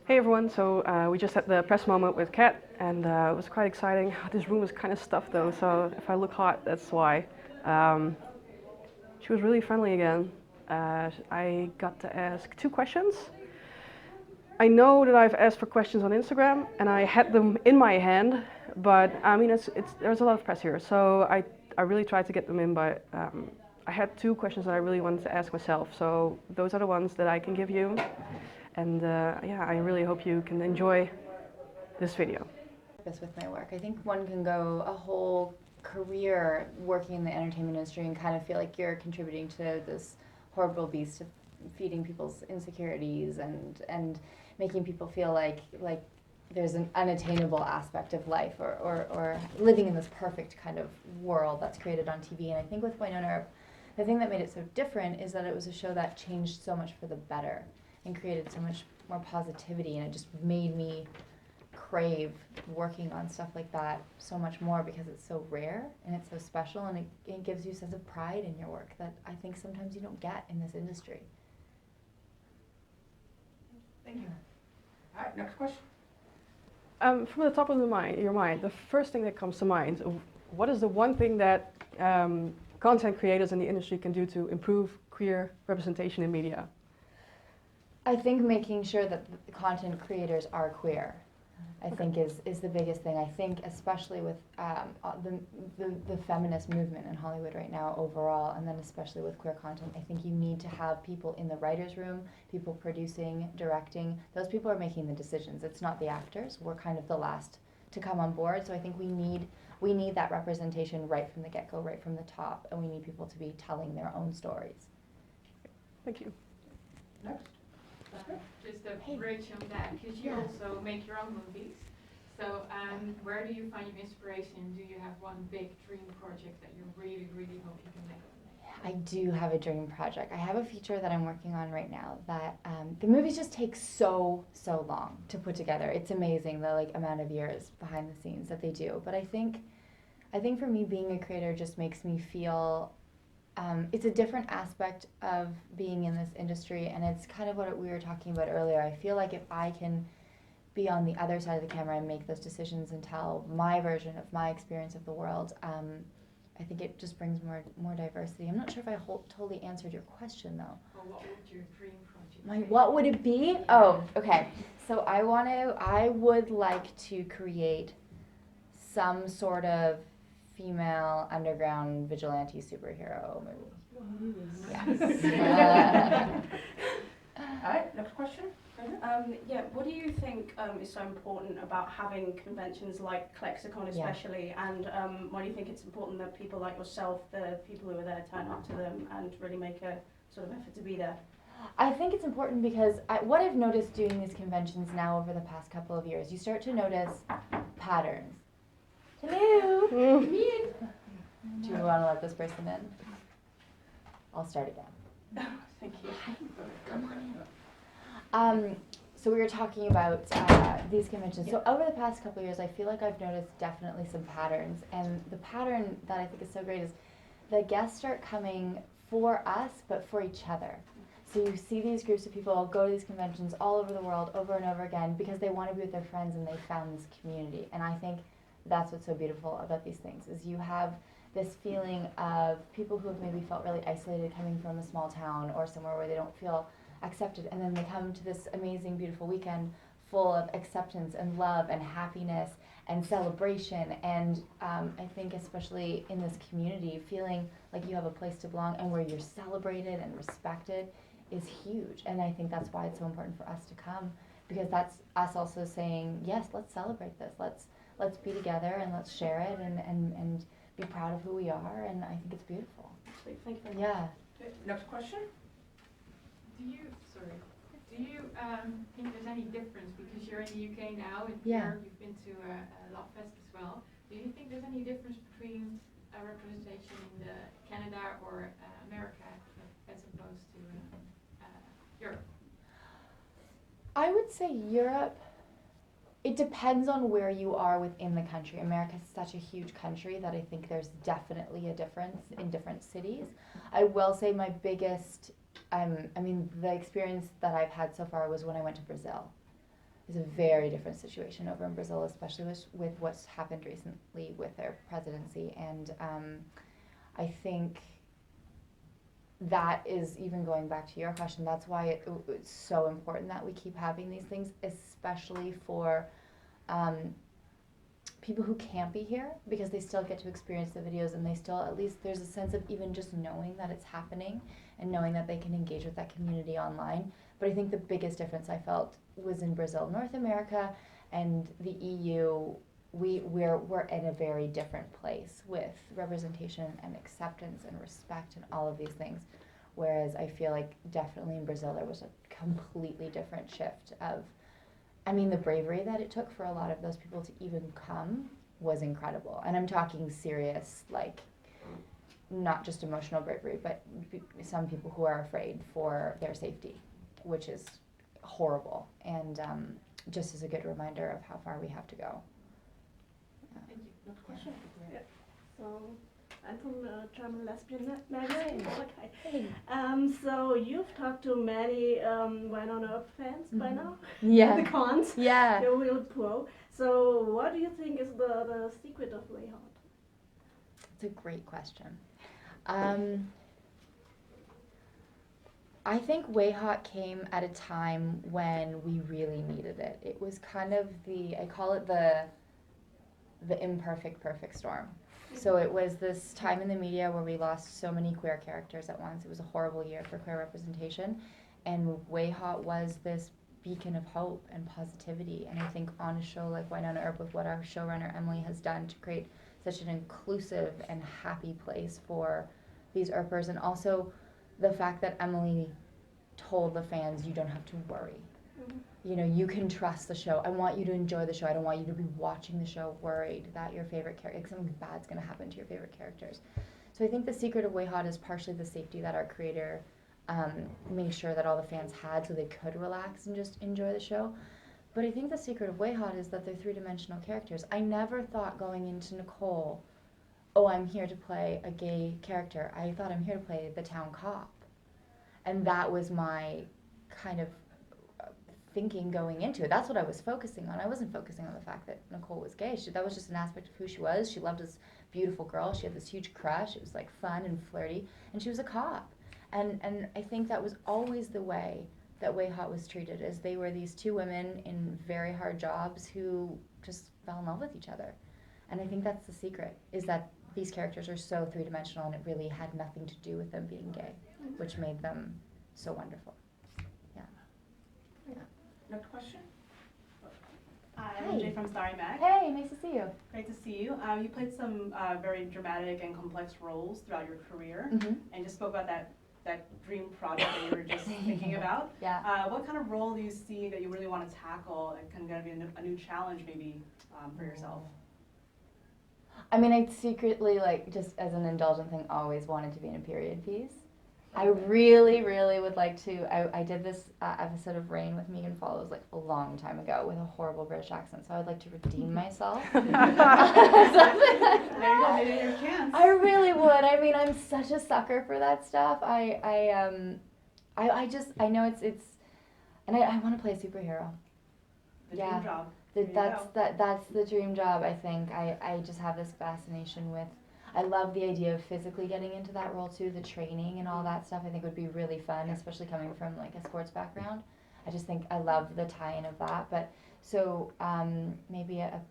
Hey everyone, so we just had the press moment with Kat, and it was quite exciting. This room is kind of stuffed though, so if I look hot, that's why. Um, she was really friendly again. I got to ask two questions. I know that I've asked for questions on Instagram, and I had them in my hand, but I mean, there's a lot of press here, so I really tried to get them in, but I had two questions that I really wanted to ask myself, so those are the ones that I can give you. And yeah, I really hope you can enjoy this video. With my work, I think one can go a whole career working in the entertainment industry and kind of feel like you're contributing to this horrible beast of feeding people's insecurities and making people feel like there's an unattainable aspect of life or living in this perfect kind of world that's created on TV. And I think with Wynonna Earp, the thing that made it so different is that it was a show that changed so much for the better and created so much more positivity, and it just made me crave working on stuff like that so much more because it's so rare and it's so special, and it gives you a sense of pride in your work that I think sometimes you don't get in this industry. Thank you. All right, next question. From the top of your mind, the first thing that comes to mind, what is the one thing that content creators in the industry can do to improve queer representation in media? I think making sure that the content creators are queer, I think is the biggest thing. I think especially with the feminist movement in Hollywood right now overall, and then especially with queer content, I think you need to have people in the writer's room, people producing, directing. Those people are making the decisions. It's not the actors. We're kind of the last to come on board. So I think we need that representation right from the get-go, right from the top, and we need people to be telling their own stories. Thank you. Next. Just a bridge on that, because you also make your own movies. So where do you find your inspiration? Do you have one big dream project that you really, really hope you can make? I do have a dream project. I have a feature that I'm working on right now that the movies just take so long to put together. It's amazing the amount of years behind the scenes that they do. But I think for me, being a creator just makes me feel it's a different aspect of being in this industry, and it's kind of what we were talking about earlier. I feel like if I can be on the other side of the camera and make those decisions and tell my version of my experience of the world, I think it just brings more diversity. I'm not sure if I totally answered your question though. Well, what would your dream project be? What would it be? Yeah. Oh, okay. So I would like to create some sort of female underground vigilante superhero movie. Yes. All right, next question. Yeah, what do you think is so important about having conventions like Clexicon especially, and why do you think it's important that people like yourself, the people who are there, turn up to them and really make a sort of effort to be there? I think it's important because what I've noticed doing these conventions now over the past couple of years, you start to notice patterns. Hello. Come in. Do you want to let this person in? I'll start again. Thank you. Come on. So we were talking about these conventions. So over the past couple of years, I feel like I've noticed definitely some patterns. And the pattern that I think is so great is the guests start coming for us, but for each other. So you see these groups of people go to these conventions all over the world over and over again because they want to be with their friends and they found this community. And I think that's what's so beautiful about these things is you have this feeling of people who have maybe felt really isolated coming from a small town or somewhere where they don't feel accepted, and then they come to this amazing, beautiful weekend full of acceptance and love and happiness and celebration. And I think especially in this community, feeling like you have a place to belong and where you're celebrated and respected is huge. And I think that's why it's so important for us to come, because that's us also saying, yes, let's celebrate this. Let's be together and let's share it and be proud of who we are. And I think it's beautiful. Thank you very much. Yeah. Okay, next question. Do you think there's any difference, because you're in the UK now and Yeah. here you've been to Lovefest as well, do you think there's any difference between a representation in Canada or America as opposed to Europe? I would say Europe, it depends on where you are within the country. America is such a huge country that I think there's definitely a difference in different cities. I will say my biggest, the experience that I've had so far was when I went to Brazil. is a very different situation over in Brazil, especially with what's happened recently with their presidency. And I think that is, even going back to your question, that's why it's so important that we keep having these things, especially for people who can't be here, because they still get to experience the videos, and they still, at least there's a sense of even just knowing that it's happening and knowing that they can engage with that community online. But I think the biggest difference I felt was in Brazil. North America and the EU, we're in a very different place with representation and acceptance and respect and all of these things. Whereas I feel like definitely in Brazil there was a completely different shift of, I mean, the bravery that it took for a lot of those people to even come was incredible. And I'm talking serious, like, not just emotional bravery, but some people who are afraid for their safety, which is horrible. And just as a good reminder of how far we have to go. Thank you. Next question. So, I'm from German Lesbian Magazine. Okay. Hey. So you've talked to many Wine on Earth fans by now. Yeah. The cons. Yeah. They're real pro. So, what do you think is the secret of Way Hot? It's a great question. I think Way Hot came at a time when we really needed it. It was kind of I call it the imperfect perfect storm. So it was this time in the media where we lost so many queer characters at once. It was a horrible year for queer representation, and Way Hot was this beacon of hope and positivity. And I think on a show like Wine on Earth, with what our showrunner Emily has done to create such an inclusive and happy place for these Earpers, and also the fact that Emily told the fans, you don't have to worry. You know, you can trust the show. I want you to enjoy the show. I don't want you to be watching the show worried that your favorite character, something bad's going to happen to your favorite characters. So I think the secret of Way Hot is partially the safety that our creator made sure that all the fans had, so they could relax and just enjoy the show. But I think the secret of Way Hot is that they're three-dimensional characters. I never thought going into Nicole, oh, I'm here to play a gay character. I thought I'm here to play the town cop. And that was my kind of thinking going into it. That's what I was focusing on. I wasn't focusing on the fact that Nicole was gay. That was just an aspect of who she was. She loved this beautiful girl. She had this huge crush. It was like fun and flirty. And she was a cop. And I think that was always the way that Way Hot was treated, as they were these two women in very hard jobs who just fell in love with each other. And I think that's the secret, is that these characters are so three-dimensional, and it really had nothing to do with them being gay, which made them so wonderful. Next question. Hi, Hi. I'm Jay from Starry Mag. Hey, nice to see you. Great to see you. You played some very dramatic and complex roles throughout your career, Mm-hmm. and just spoke about that dream project that you were just thinking about. Yeah. What kind of role do you see that you really want to tackle, and kind of be a new challenge maybe for yourself? I mean, I secretly, like, just as an indulgent thing, always wanted to be in a period piece. I really, really would like to. I did this episode of Rain with Megan Follows like a long time ago with a horrible British accent, so I would like to redeem myself. There you go, maybe your chance. I really would. I mean, I'm such a sucker for that stuff. I know it's, and I want to play a superhero. The yeah. dream job. There you That's the dream job. I think I just have this fascination with. I love the idea of physically getting into that role too, the training and all that stuff. I think would be really fun, especially coming from like a sports background. I just think I love the tie-in of that. But so maybe a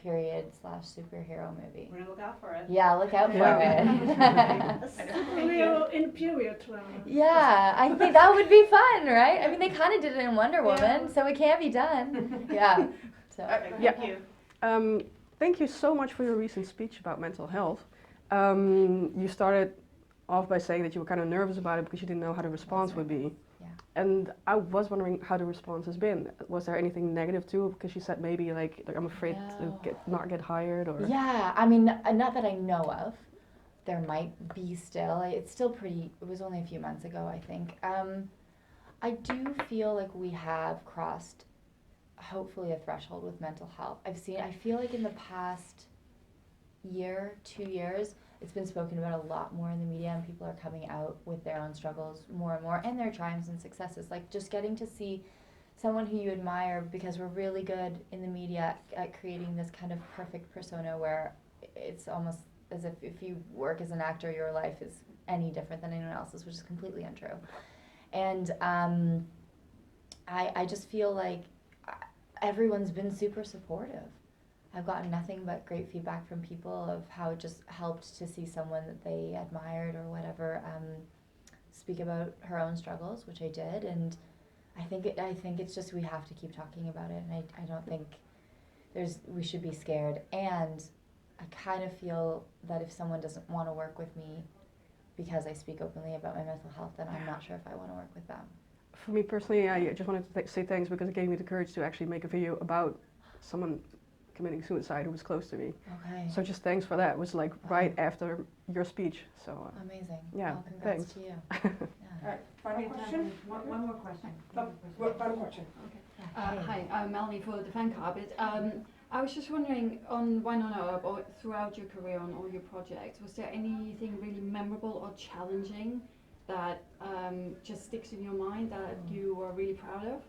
period / superhero movie. We're gonna look out for it. Yeah, look out for Yeah. it. A superhero in period drama. Yeah, I think that would be fun, right? I mean, they kind of did it in Wonder Woman, Yeah. so it can be done. Yeah. So. Okay, Yeah. thank you. Thank you so much for your recent speech about mental health. You started off by saying that you were kind of nervous about it because you didn't know how the response would be. Yeah. And I was wondering how the response has been. Was there anything negative too? Because you said maybe like I'm afraid No. to not get hired or. Yeah, I mean, not that I know of. There might be still. It's still pretty. It was only a few months ago, I think. I do feel like we have crossed, hopefully, a threshold with mental health. I feel like in the past year, 2 years, it's been spoken about a lot more in the media, and people are coming out with their own struggles more and more, and their triumphs and successes. Like just getting to see someone who you admire, because we're really good in the media at creating this kind of perfect persona where it's almost as if you work as an actor, your life is any different than anyone else's, which is completely untrue. And I just feel like everyone's been super supportive. I've gotten nothing but great feedback from people of how it just helped to see someone that they admired or whatever speak about her own struggles, which I did, and I think it's just we have to keep talking about it, and I don't think we should be scared. And I kind of feel that if someone doesn't want to work with me because I speak openly about my mental health, then I'm not sure if I want to work with them. For me personally, I just wanted to say thanks because it gave me the courage to actually make a video about someone committing suicide who was close to me. Okay. So just thanks for that. It was like right after your speech. So Amazing. yeah, Well, congrats thanks. to you. All right, final question? One more question. Final question. Hey. Hi, I'm Melanie for the Fan Carpet. I was just wondering, on Wynonna or throughout your career on all your projects, was there anything really memorable or challenging that just sticks in your mind that you are really proud of?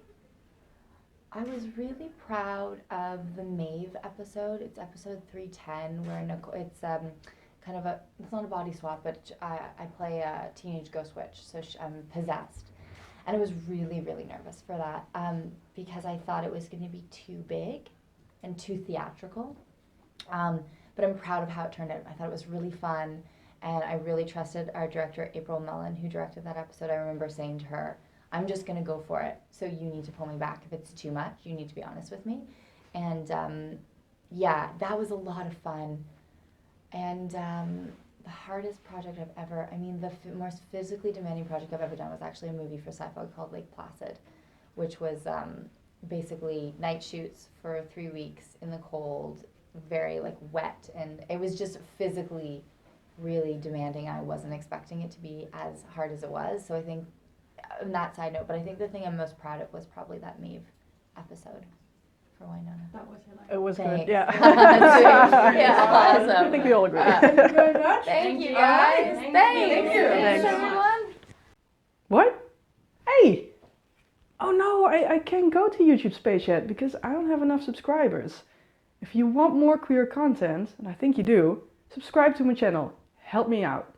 I was really proud of the Maeve episode. It's episode 310, where Nicole, it's kind of it's not a body swap, but I play a teenage ghost witch, so I'm possessed. And I was really, really nervous for that because I thought it was going to be too big and too theatrical. But I'm proud of how it turned out. I thought it was really fun, and I really trusted our director, April Mellon, who directed that episode. I remember saying to her, I'm just going to go for it, so you need to pull me back. If it's too much, you need to be honest with me. And yeah, that was a lot of fun. And the hardest project I've ever, the most physically demanding project I've ever done was actually a movie for Sci-Fi called Lake Placid, which was basically night shoots for 3 weeks in the cold, very wet, and it was just physically really demanding. I wasn't expecting it to be as hard as it was, so I think on that side note, but I think the thing I'm most proud of was probably that Maeve episode for Wynonna. That was hilarious. It was Thanks. good, yeah. Yeah, awesome. I think we all agree. Thank you very much. Thank you All right. guys. Thank Thanks. you. Thanks, Thanks. everyone. What? Hey! Oh no, I can't go to YouTube Space yet because I don't have enough subscribers. If you want more queer content, and I think you do, subscribe to my channel. Help me out.